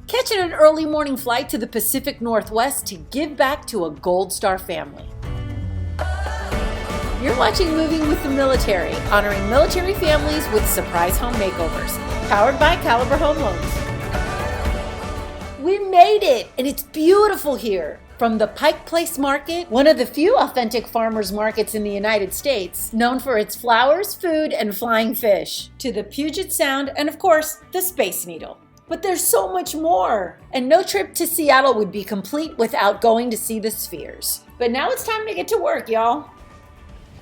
catching an early morning flight to the Pacific Northwest to give back to a Gold Star family. You're watching Moving with the Military, honoring military families with surprise home makeovers, powered by Caliber Home Loans. We made it, and it's beautiful here. From the Pike Place Market, one of the few authentic farmers markets in the United States, known for its flowers, food, and flying fish, to the Puget Sound, and of course, the Space Needle. But there's so much more, and no trip to Seattle would be complete without going to see the Spheres. But now it's time to get to work, y'all.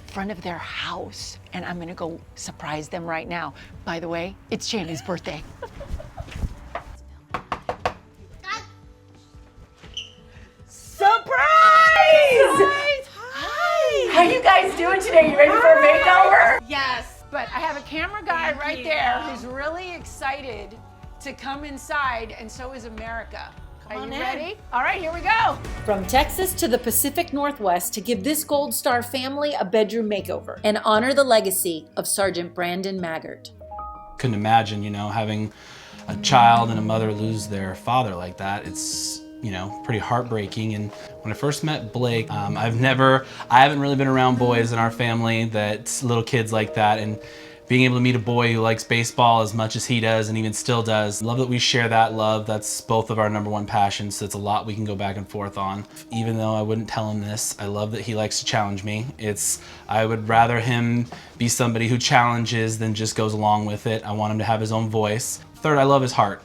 Front of their house, and I'm gonna go surprise them right now. By the way, it's Shannon's birthday. Surprise! Hi! How you guys doing today? You ready for a makeover? Yes. But I have a camera guy right there who's really excited to come inside, and so is America. Are you ready? All right, here we go. From Texas to the Pacific Northwest to give this Gold Star family a bedroom makeover and honor the legacy of Sgt Brandon Maggart. Couldn't imagine, having a child and a mother lose their father like that. It's, pretty heartbreaking. And when I first met Blake, I haven't really been around boys in our family, that little kids like that. And being able to meet a boy who likes baseball as much as he does and even still does. Love that we share that love. That's both of our #1 passions. So it's a lot we can go back and forth on. Even though I wouldn't tell him this, I love that he likes to challenge me. I would rather him be somebody who challenges than just goes along with it. I want him to have his own voice. Third, I love his heart.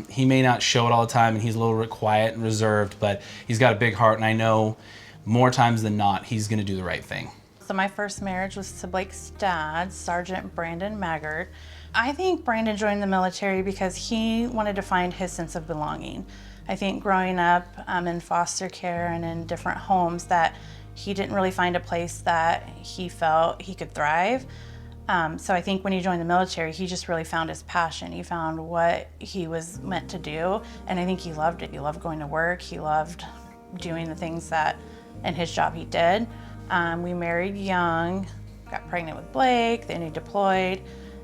He may not show it all the time and he's a little bit quiet and reserved, but he's got a big heart, and I know more times than not, he's gonna do the right thing. So my first marriage was to Blake's dad, Sgt Brandon Maggart. I think Brandon joined the military because he wanted to find his sense of belonging. I think growing up in foster care and in different homes, that he didn't really find a place that he felt he could thrive. So I think when he joined the military, he just really found his passion. He found what he was meant to do, and I think he loved it. He loved going to work. He loved doing the things that in his job he did. We married young, got pregnant with Blake, then he deployed,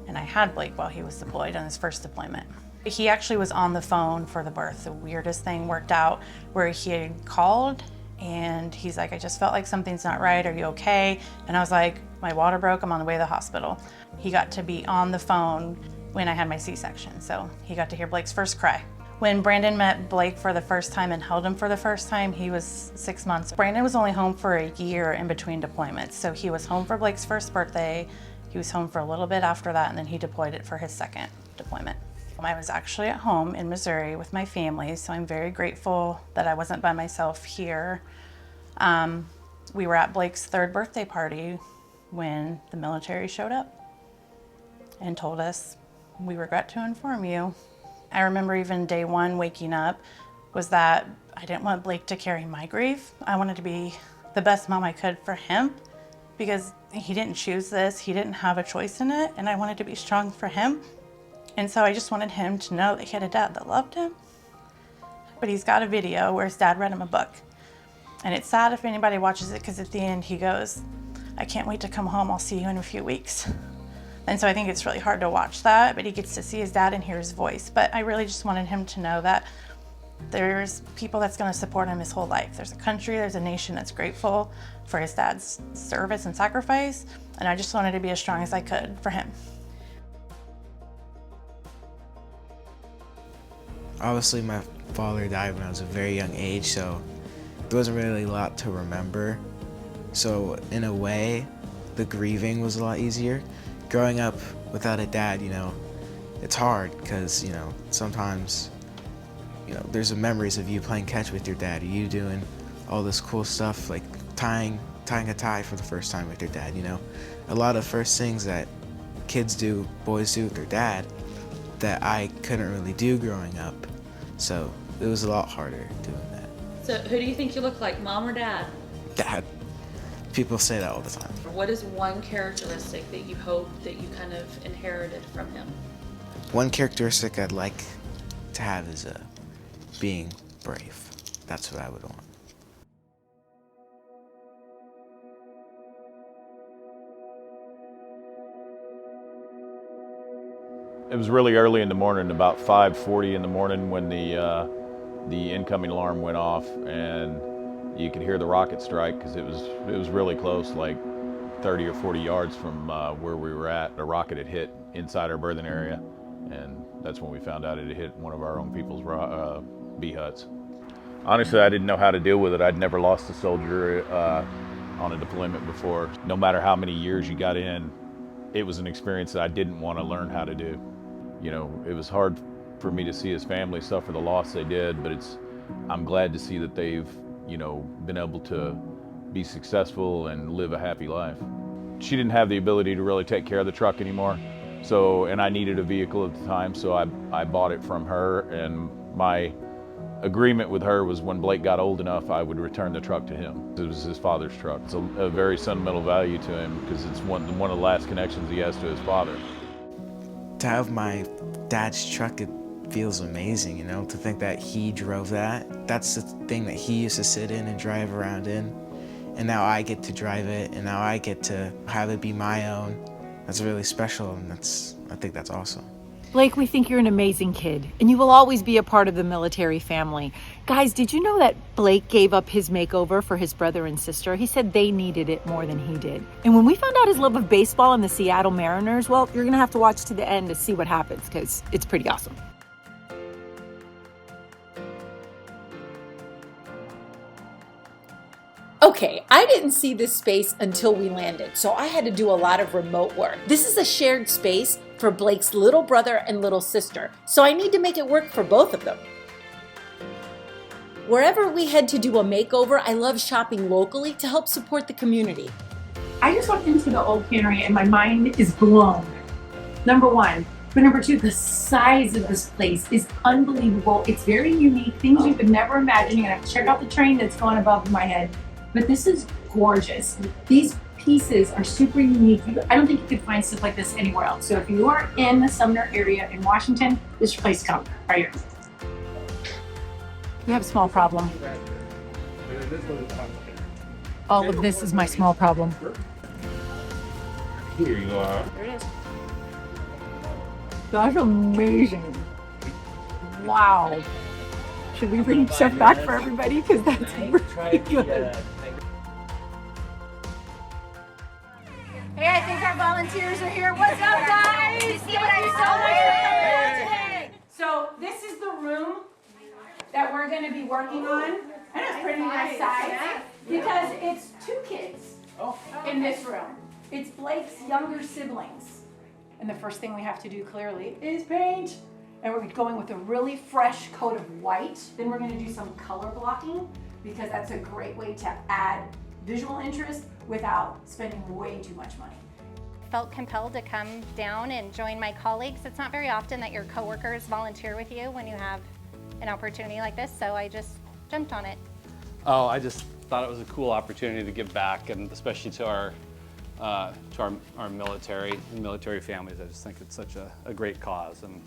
and I had Blake while he was deployed on his first deployment. He actually was on the phone for the birth. The weirdest thing worked out where he had called and he's like, I just felt like something's not right, are you okay? And I was like, my water broke, I'm on the way to the hospital. He got to be on the phone when I had my C-section, so he got to hear Blake's first cry. When Brandon met Blake for the first time and held him for the first time, he was 6 months. Brandon was only home for a year in between deployments. So he was home for Blake's first birthday, he was home for a little bit after that, and then he deployed it for his second deployment. I was actually at home in Missouri with my family, so I'm very grateful that I wasn't by myself here. We were at Blake's 3rd birthday party when the military showed up and told us, we regret to inform you. I remember even day 1 waking up was that I didn't want Blake to carry my grief. I wanted to be the best mom I could for him because he didn't choose this, he didn't have a choice in it, and I wanted to be strong for him. And so I just wanted him to know that he had a dad that loved him. But he's got a video where his dad read him a book. And it's sad if anybody watches it because at the end he goes, I can't wait to come home, I'll see you in a few weeks. And so I think it's really hard to watch that, but he gets to see his dad and hear his voice. But I really just wanted him to know that there's people that's gonna support him his whole life. There's a country, there's a nation that's grateful for his dad's service and sacrifice. And I just wanted to be as strong as I could for him. Obviously, my father died when I was a very young age, so there wasn't really a lot to remember. So in a way, the grieving was a lot easier. Growing up without a dad, it's hard because, sometimes, there's memories of you playing catch with your dad, or you doing all this cool stuff like tying a tie for the first time with your dad, A lot of first things that kids do, boys do with their dad, that I couldn't really do growing up. So it was a lot harder doing that. So who do you think you look like, mom or dad? Dad. People say that all the time. What is one characteristic that you hope that you kind of inherited from him? One characteristic I'd like to have is being brave. That's what I would want. It was really early in the morning, about 5:40 in the morning, when the incoming alarm went off, and you could hear the rocket strike because it was really close, like 30 or 40 yards from where we were at. A rocket had hit inside our berthing area, and that's when we found out it had hit one of our own people's bee huts. Honestly, I didn't know how to deal with it. I'd never lost a soldier on a deployment before. No matter how many years you got in, it was an experience that I didn't want to learn how to do. You know, it was hard for me to see his family suffer the loss they did, but I'm glad to see that they've, you know, been able to be successful and live a happy life. She didn't have the ability to really take care of the truck anymore, and I needed a vehicle at the time, so I bought it from her, and my agreement with her was when Blake got old enough, I would return the truck to him. It was his father's truck. It's a very sentimental value to him because it's one of the last connections he has to his father. To have my dad's truck, it feels amazing, you know, to think that he drove that. That's the thing that he used to sit in and drive around in. And now I get to drive it, and now I get to have it be my own. That's really special, and I think that's awesome. Blake, we think you're an amazing kid, and you will always be a part of the military family. Guys, did you know that Blake gave up his makeover for his brother and sister? He said they needed it more than he did. And when we found out his love of baseball and the Seattle Mariners, well, you're gonna have to watch to the end to see what happens, because it's pretty awesome. Okay, I didn't see this space until we landed, so I had to do a lot of remote work. This is a shared space for Blake's little brother and little sister, so I need to make it work for both of them. Wherever we head to do a makeover, I love shopping locally to help support the community. I just walked into the old cannery and my mind is blown. Number one. But number two, the size of this place is unbelievable. It's very unique, things you could never imagine. You're gonna have to check out the train that's going above my head. But this is gorgeous. These pieces are super unique. I don't think you could find stuff like this anywhere else. So if you are in the Sumner area in Washington, this is your place to come, right here. We have a small problem. All of this is my small problem. Here you are. There it is. That's amazing. Wow. Should we bring stuff back for everybody? Because that's really good. Hey, I think our volunteers are here. What's up, guys? Thank you so much for coming out today. So this is the room that we're going to be working on. And it's pretty nice size because it's 2 kids in this room. It's Blake's younger siblings. And the first thing we have to do clearly is paint. And we're going with a really fresh coat of white. Then we're going to do some color blocking because that's a great way to add visual interest without spending way too much money. Felt compelled to come down and join my colleagues. It's not very often that your coworkers volunteer with you when you have an opportunity like this, so I just jumped on it. Oh, I just thought it was a cool opportunity to give back, and especially to our military and military families. I just think it's such a great cause, and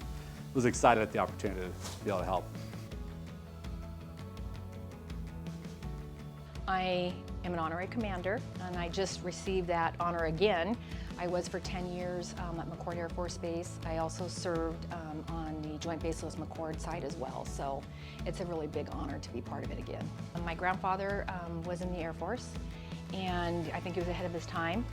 was excited at the opportunity to be able to help. I am an honorary commander, and I just received that honor again. I was for 10 years at McCord Air Force Base. I also served on the Joint Base Lewis McCord side as well, so it's a really big honor to be part of it again. My grandfather was in the Air Force, and I think he was ahead of his time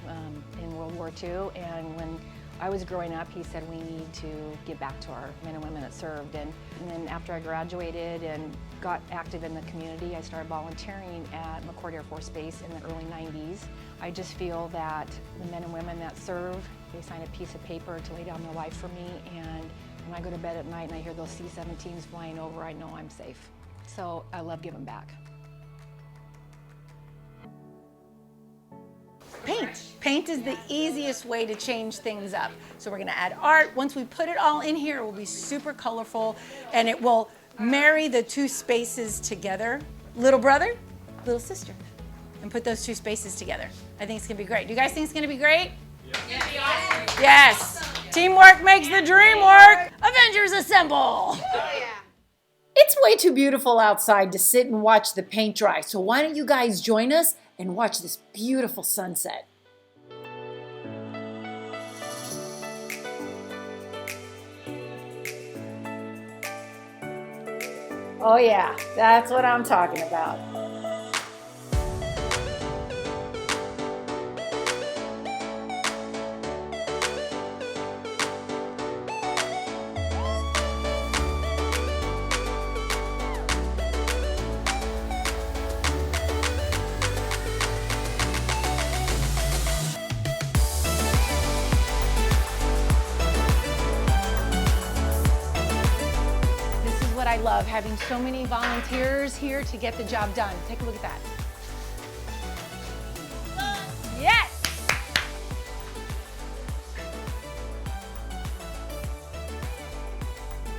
in World War II, and when I was growing up, he said we need to give back to our men and women that served. And then after I graduated and got active in the community, I started volunteering at McCord Air Force Base in the early 90s. I just feel that the men and women that serve, they sign a piece of paper to lay down their life for me. And when I go to bed at night and I hear those C-17s flying over, I know I'm safe. So I love giving back. Paint. Paint is the easiest way to change things up. So we're gonna add art. Once we put it all in here, it will be super colorful and it will marry the 2 spaces together. Little brother, little sister. And put those 2 spaces together. I think it's gonna be great. Do you guys think it's gonna be great? Yes. Yes. Teamwork makes the dream work. Avengers assemble. It's way too beautiful outside to sit and watch the paint dry, so why don't you guys join us and watch this beautiful sunset. Oh yeah, that's what I'm talking about. I love having so many volunteers here to get the job done. Take a look at that. Yes!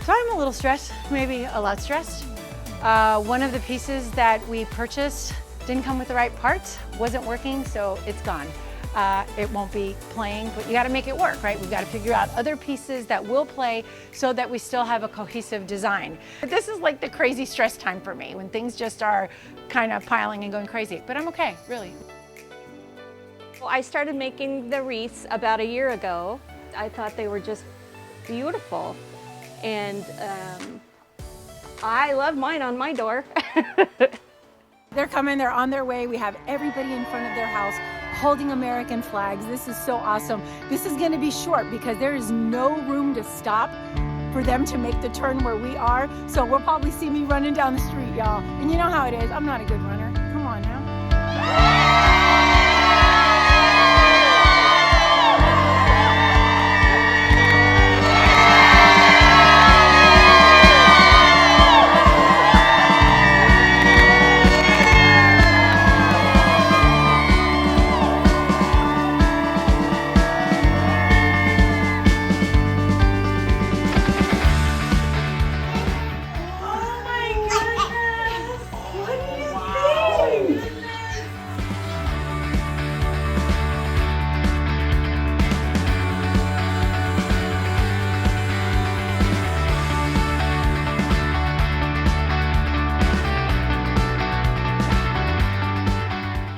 So I'm a little stressed, maybe a lot stressed. One of the pieces that we purchased didn't come with the right parts, wasn't working, so it's gone. It won't be playing, but you gotta make it work, right? We've gotta figure out other pieces that will play so that we still have a cohesive design. This is like the crazy stress time for me, when things just are kind of piling and going crazy, but I'm okay, really. Well, I started making the wreaths about a year ago. I thought they were just beautiful, and I love mine on my door. They're coming, they're on their way. We have everybody in front of their house holding American flags. This is so awesome. This is gonna be short because there is no room to stop for them to make the turn where we are. So we'll probably see me running down the street, y'all. And you know how it is, I'm not a good runner. Come on now.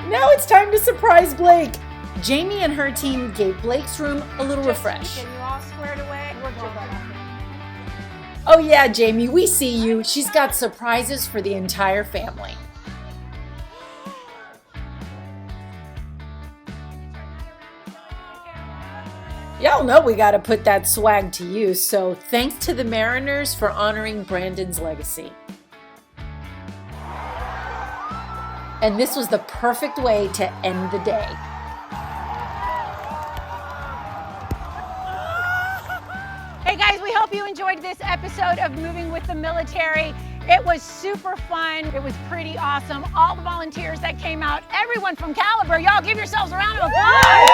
Now it's time to surprise Blake. Jamie and her team gave Blake's room a little refresh. Getting you all squared away. Worked your butt off. Oh yeah, Jamie, we see you. She's got surprises for the entire family. Y'all know we gotta put that swag to use, so thanks to the Mariners for honoring Brandon's legacy. And this was the perfect way to end the day. Hey guys, we hope you enjoyed this episode of Moving with the Military. It was super fun. It was pretty awesome. All the volunteers that came out, everyone from Caliber, y'all give yourselves a round of applause.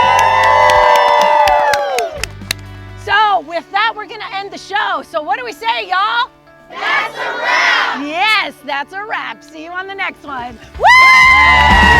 So with that, we're gonna end the show. So what do we say, y'all? That's a wrap! Yes, that's a wrap. See you on the next one. Woo!